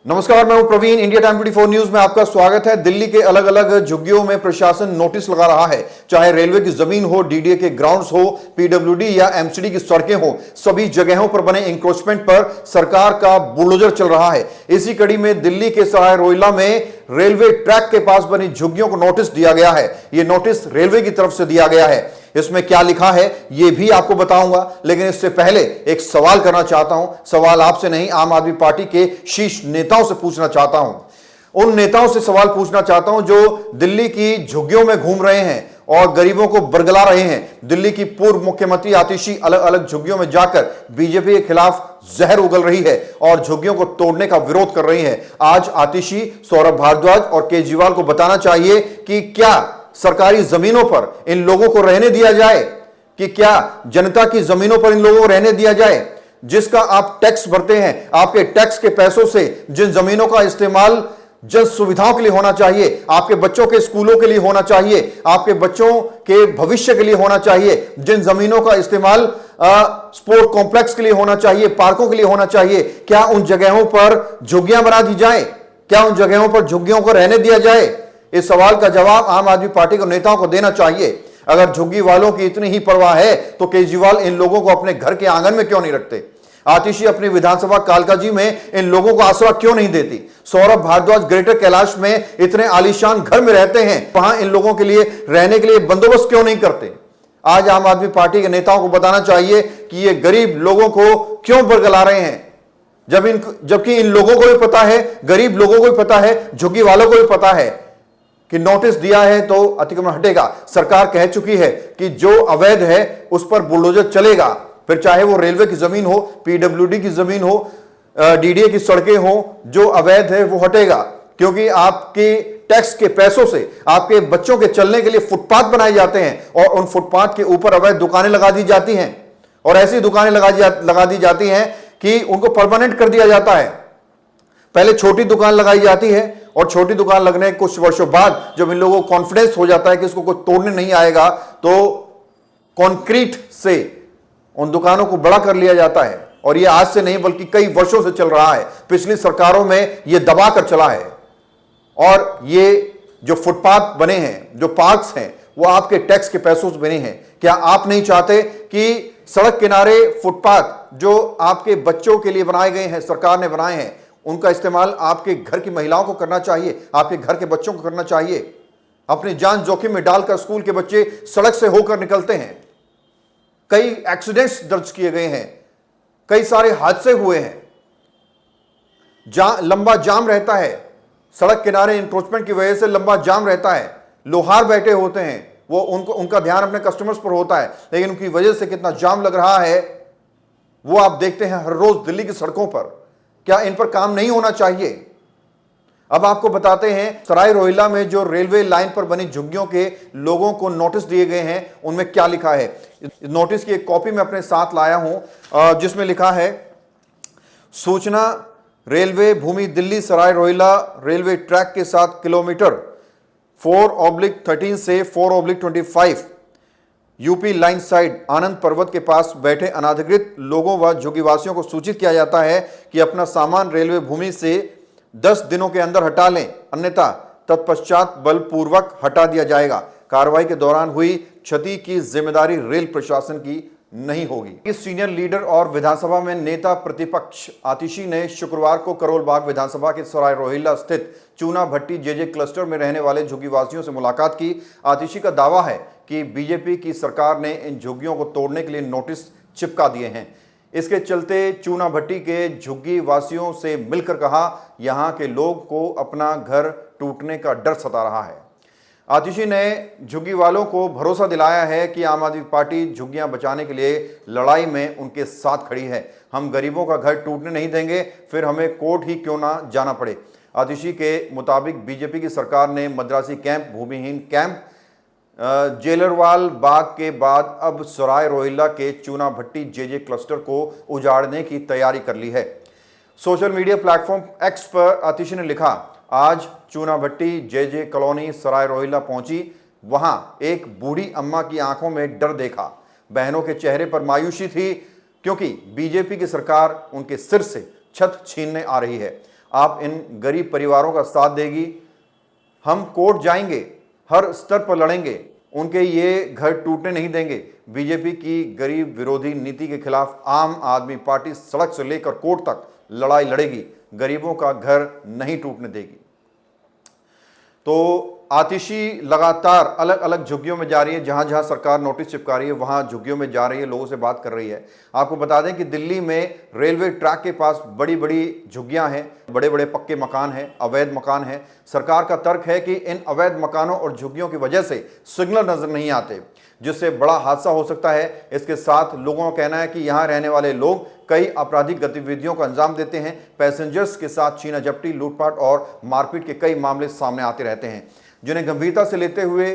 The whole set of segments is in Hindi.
नमस्कार, मैं हूं प्रवीण। इंडिया टाइम 24 न्यूज में आपका स्वागत है। दिल्ली के अलग अलग झुग्गियों में प्रशासन नोटिस लगा रहा है, चाहे रेलवे की जमीन हो, डीडीए के ग्राउंड्स हो, पीडब्ल्यूडी या एमसीडी की सड़कें हो, सभी जगहों पर बने इंक्रोचमेंट पर सरकार का बुलडोजर चल रहा है। इसी कड़ी में दिल्ली के सराय रोहिल्ला में रेलवे ट्रैक के पास बनी झुग्गियों को नोटिस दिया गया है। यह नोटिस रेलवे की तरफ से दिया गया है। इसमें क्या लिखा है यह भी आपको बताऊंगा, लेकिन इससे पहले एक सवाल करना चाहता हूं। सवाल आपसे नहीं, आम आदमी पार्टी के शीर्ष नेताओं से पूछना चाहता हूं। उन नेताओं से सवाल पूछना चाहता हूं जो दिल्ली की झुग्गियों में घूम रहे हैं और गरीबों को बरगला रहे हैं। दिल्ली की पूर्व मुख्यमंत्री आतिशी अलग अलग झुग्गियों में जाकर बीजेपी के खिलाफ जहर उगल रही है और झुग्गियों को तोड़ने का विरोध कर रही है। आज आतिशी, सौरभ भारद्वाज और केजरीवाल को बताना चाहिए कि क्या सरकारी जमीनों पर इन लोगों को रहने दिया जाए, कि क्या जनता की जमीनों पर इन लोगों को रहने दिया जाए जिसका आप टैक्स भरते हैं। आपके टैक्स के पैसों से जिन जमीनों का इस्तेमाल जन सुविधाओं के लिए होना चाहिए, आपके बच्चों के स्कूलों के लिए होना चाहिए, आपके बच्चों के भविष्य के लिए होना चाहिए, जिन जमीनों का इस्तेमाल स्पोर्ट कॉम्प्लेक्स के लिए होना चाहिए, पार्कों के लिए होना चाहिए, क्या उन जगहों पर झुग्गियां बना दी जाए? क्या उन जगहों पर झुग्गियों को रहने दिया जाए? इस सवाल का जवाब आम आदमी पार्टी के नेताओं को देना चाहिए। अगर झुग्गी वालों की इतनी ही परवाह है तो केजरीवाल इन लोगों को अपने घर के आंगन में क्यों नहीं रखते? आतिशी अपनी विधानसभा कालकाजी में इन लोगों को आसरा क्यों नहीं देती? सौरभ भारद्वाज ग्रेटर कैलाश में इतने आलीशान घर में रहते हैं, वहां इन लोगों के लिए रहने के लिए बंदोबस्त क्यों नहीं करते? आज आम आदमी पार्टी के नेताओं को बताना चाहिए कि ये गरीब लोगों को क्यों बरगला रहे हैं, जबकि इन लोगों को भी पता है, गरीब लोगों को भी पता है, झुग्गी वालों को भी पता है कि नोटिस दिया है तो अतिक्रमण हटेगा। सरकार कह चुकी है कि जो अवैध है उस पर बुलडोजर चलेगा, फिर चाहे वो रेलवे की जमीन हो, पीडब्ल्यूडी की जमीन हो, डीडीए की सड़कें हो, जो अवैध है वो हटेगा। क्योंकि आपके टैक्स के पैसों से आपके बच्चों के चलने के लिए फुटपाथ बनाए जाते हैं और उन फुटपाथ के ऊपर अवैध दुकानें लगा दी जाती हैं और ऐसी दुकानें लगा दी जाती हैं कि उनको परमानेंट कर दिया जाता है। पहले छोटी दुकान लगाई जाती है और छोटी दुकान लगने के कुछ वर्षों बाद जब इन लोगों को कॉन्फिडेंस हो जाता है कि इसको कोई तोड़ने नहीं आएगा, तो कंक्रीट से उन दुकानों को बड़ा कर लिया जाता है। और यह आज से नहीं बल्कि कई वर्षों से चल रहा है। पिछली सरकारों में यह दबा कर चला है। और ये जो फुटपाथ बने हैं, जो पार्क्स हैं, वो आपके टैक्स के पैसों से बने हैं। क्या आप नहीं चाहते कि सड़क किनारे फुटपाथ जो आपके बच्चों के लिए बनाए गए हैं, सरकार ने बनाए हैं, उनका इस्तेमाल आपके घर की महिलाओं को करना चाहिए, आपके घर के बच्चों को करना चाहिए? अपनी जान जोखिम में डालकर स्कूल के बच्चे सड़क से होकर निकलते हैं। कई एक्सीडेंट्स दर्ज किए गए हैं, कई सारे हादसे हुए हैं, लंबा जाम रहता है सड़क किनारे। इंक्रोचमेंट की वजह से लंबा जाम रहता है, लोहार बैठे होते हैं, वो उनका ध्यान अपने कस्टमर्स पर होता है, लेकिन उनकी वजह से कितना जाम लग रहा है वो आप देखते हैं हर रोज दिल्ली की सड़कों पर। क्या इन पर काम नहीं होना चाहिए? अब आपको बताते हैं सराय रोहिल्ला में जो रेलवे लाइन पर बनी झुग्गियों के लोगों को नोटिस दिए गए हैं, उनमें क्या लिखा है। नोटिस की एक कॉपी मैं अपने साथ लाया हूं जिसमें लिखा है, सूचना रेलवे भूमि दिल्ली सराय रोहिल्ला रेलवे ट्रैक के साथ किलोमीटर 4/13 से 4/25 यूपी लाइन साइड आनंद पर्वत के पास बैठे अनाधिकृत लोगों व झुग्गीवासियों को सूचित किया जाता है कि अपना सामान रेलवे भूमि से 10 दिनों के अंदर हटा लें, अन्यथा तत्पश्चात बलपूर्वक हटा दिया जाएगा। कार्रवाई के दौरान हुई क्षति की जिम्मेदारी रेल प्रशासन की नहीं होगी। इस सीनियर लीडर और विधानसभा में नेता प्रतिपक्ष आतिशी ने शुक्रवार को करोल बाग विधानसभा के सराय रोहिल्ला स्थित चूना भट्टी जेजे क्लस्टर में रहने वाले झुग्गीवासियों से मुलाकात की। आतिशी का दावा है कि बीजेपी की सरकार ने इन झुग्गियों को तोड़ने के लिए नोटिस चिपका दिए हैं। इसके चलते चूना भट्टी के झुग्गी वासियों से मिलकर कहा, यहां के लोग को अपना घर टूटने का डर सता रहा है। आतिशी ने झुग्गी वालों को भरोसा दिलाया है कि आम आदमी पार्टी झुग्गियां बचाने के लिए लड़ाई में उनके साथ खड़ी है। हम गरीबों का घर टूटने नहीं देंगे, फिर हमें कोर्ट ही क्यों ना जाना पड़े। आतिशी के मुताबिक बीजेपी की सरकार ने मद्रासी कैंप, भूमिहीन कैंप, जेलरवाल बाग के बाद अब सराय रोहिल्ला के चूना भट्टी जेजे क्लस्टर को उजाड़ने की तैयारी कर ली है। सोशल मीडिया प्लेटफॉर्म एक्स पर आतिशी ने लिखा, आज चूना भट्टी जेजे कॉलोनी सराय रोहिल्ला पहुंची, वहां एक बूढ़ी अम्मा की आंखों में डर देखा। बहनों के चेहरे पर मायूसी थी क्योंकि बीजेपी की सरकार उनके सिर से छत छीनने आ रही है। आप इन गरीब परिवारों का साथ देगी। हम कोर्ट जाएंगे, हर स्तर पर लड़ेंगे, उनके ये घर टूटने नहीं देंगे। बीजेपी की गरीब विरोधी नीति के खिलाफ आम आदमी पार्टी सड़क से लेकर कोर्ट तक लड़ाई लड़ेगी, गरीबों का घर नहीं टूटने देगी। तो आतिशी लगातार अलग अलग झुग्गियों में जा रही है, जहां जहां सरकार नोटिस चिपका रही है वहां झुग्गियों में जा रही है, लोगों से बात कर रही है। आपको बता दें कि दिल्ली में रेलवे ट्रैक के पास बड़ी बड़ी झुग्गियां हैं, बड़े बड़े पक्के मकान हैं, अवैध मकान हैं। सरकार का तर्क है कि इन अवैध मकानों और झुग्गियों की वजह से सिग्नल नजर नहीं आते, जिससे बड़ा हादसा हो सकता है। इसके साथ लोगों का कहना है कि यहां रहने वाले लोग कई आपराधिक गतिविधियों का अंजाम देते हैं। पैसेंजर्स के साथ छीना झपटी, लूटपाट और मारपीट के कई मामले सामने आते रहते हैं, जिन्हें गंभीरता से लेते हुए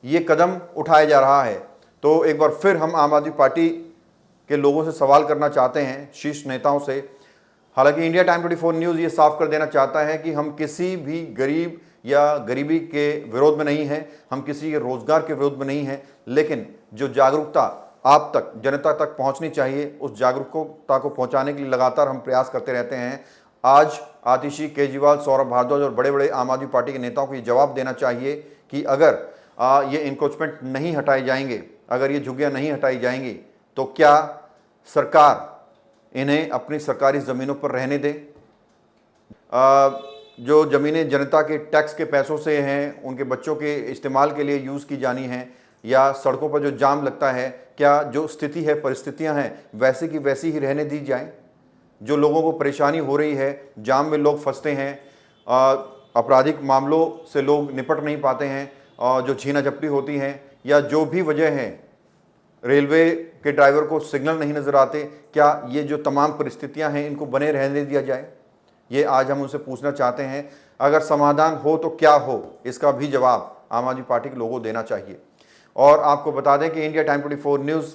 ये कदम उठाया जा रहा है। तो एक बार फिर हम आम आदमी पार्टी के लोगों से सवाल करना चाहते हैं, शीर्ष नेताओं से। हालांकि इंडिया टाइम 24 न्यूज़ ये साफ कर देना चाहता है कि हम किसी भी गरीब या गरीबी के विरोध में नहीं हैं, हम किसी के रोजगार के विरोध में नहीं हैं, लेकिन जो जागरूकता आप तक, जनता तक पहुंचनी चाहिए, उस जागरूकता को पहुंचाने के लिए लगातार हम प्रयास करते रहते हैं। आज आतिशी, केजरीवाल, सौरभ भारद्वाज और बड़े बड़े आम आदमी पार्टी के नेताओं को ये जवाब देना चाहिए कि अगर ये इंक्रोचमेंट नहीं हटाए जाएंगे, अगर ये झुग्गियां नहीं हटाई जाएंगी, तो क्या सरकार इन्हें अपनी सरकारी ज़मीनों पर रहने दे? जो ज़मीनें जनता के टैक्स के पैसों से हैं, उनके बच्चों के इस्तेमाल के लिए यूज़ की जानी हैं, या सड़कों पर जो जाम लगता है, क्या जो स्थिति है, परिस्थितियां हैं, वैसे की वैसी ही रहने दी जाए? जो लोगों को परेशानी हो रही है, जाम में लोग फंसते हैं, आपराधिक मामलों से लोग निपट नहीं पाते हैं, जो छीना झपटी होती हैं, या जो भी वजह है, रेलवे के ड्राइवर को सिग्नल नहीं नज़र आते, क्या ये जो तमाम परिस्थितियां हैं इनको बने रहने दिया जाए? ये आज हम उनसे पूछना चाहते हैं। अगर समाधान हो तो क्या हो, इसका भी जवाब आम आदमी पार्टी के लोगों को देना चाहिए। और आपको बता दें कि इंडिया टाइम 24 न्यूज़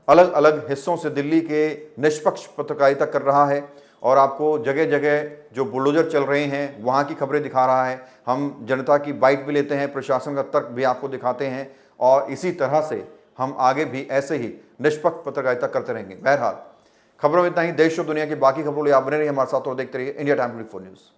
अलग अलग हिस्सों से दिल्ली के निष्पक्ष पत्रकारिता कर रहा है और आपको जगह जगह जो बुलडोजर चल रहे हैं वहाँ की खबरें दिखा रहा है। हम जनता की बाइट भी लेते हैं, प्रशासन का तर्क भी आपको दिखाते हैं, और इसी तरह से हम आगे भी ऐसे ही निष्पक्ष पत्रकारिता करते रहेंगे। बहरहाल खबरों में इतना ही। देश और दुनिया की बाकी खबरों के लिए आप बने रहिए हमारे साथ और देखते रहिए इंडिया टाइम 24 न्यूज़।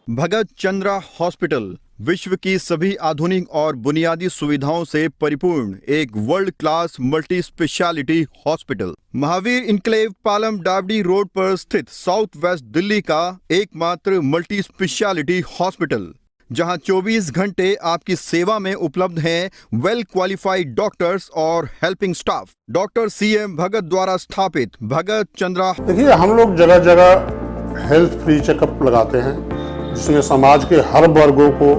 भगत चंद्रा हॉस्पिटल विश्व की सभी आधुनिक और बुनियादी सुविधाओं से परिपूर्ण एक world class multi speciality hospital, Mahavir enclave, Palam डावडी रोड पर स्थित साउथ वेस्ट दिल्ली का एकमात्र मल्टी स्पेशलिटी हॉस्पिटल, जहां 24 घंटे आपकी सेवा में उपलब्ध हैं वेल क्वालिफाइड डॉक्टर्स और हेल्पिंग स्टाफ। डॉक्टर CM भगत द्वारा स्थापित भगत चंद्रा। देखिए, हम लोग जगह जगह हेल्थ फ्री चेकअप लगाते हैं, जिसमें समाज के हर वर्गों को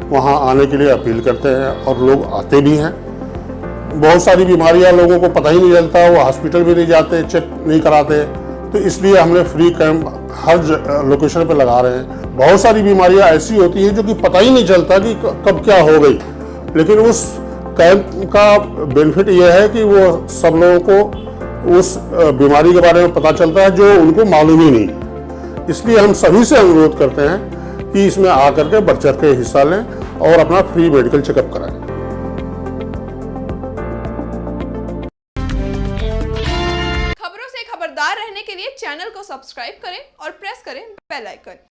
वहां आने के लिए अपील करते हैं और लोग आते भी हैं। बहुत सारी बीमारियां लोगों को पता ही नहीं चलता, वो हॉस्पिटल भी नहीं जाते, चेक नहीं कराते, तो इसलिए हमने फ्री कैंप हर लोकेशन पे लगा रहे हैं। बहुत सारी बीमारियां ऐसी होती हैं जो कि पता ही नहीं चलता कि कब क्या हो गई, लेकिन उस कैंप का बेनिफिट यह है कि वो सब लोगों को उस बीमारी के बारे में पता चलता है जो उनको मालूम ही नहीं। इसलिए हम सभी से अनुरोध करते हैं कि इसमें आकर के बढ़ चढ़ के हिस्सा लें और अपना फ्री मेडिकल चेकअप कराएं। खबरों से खबरदार रहने के लिए चैनल को सब्सक्राइब करें और प्रेस करें बेल आइकन।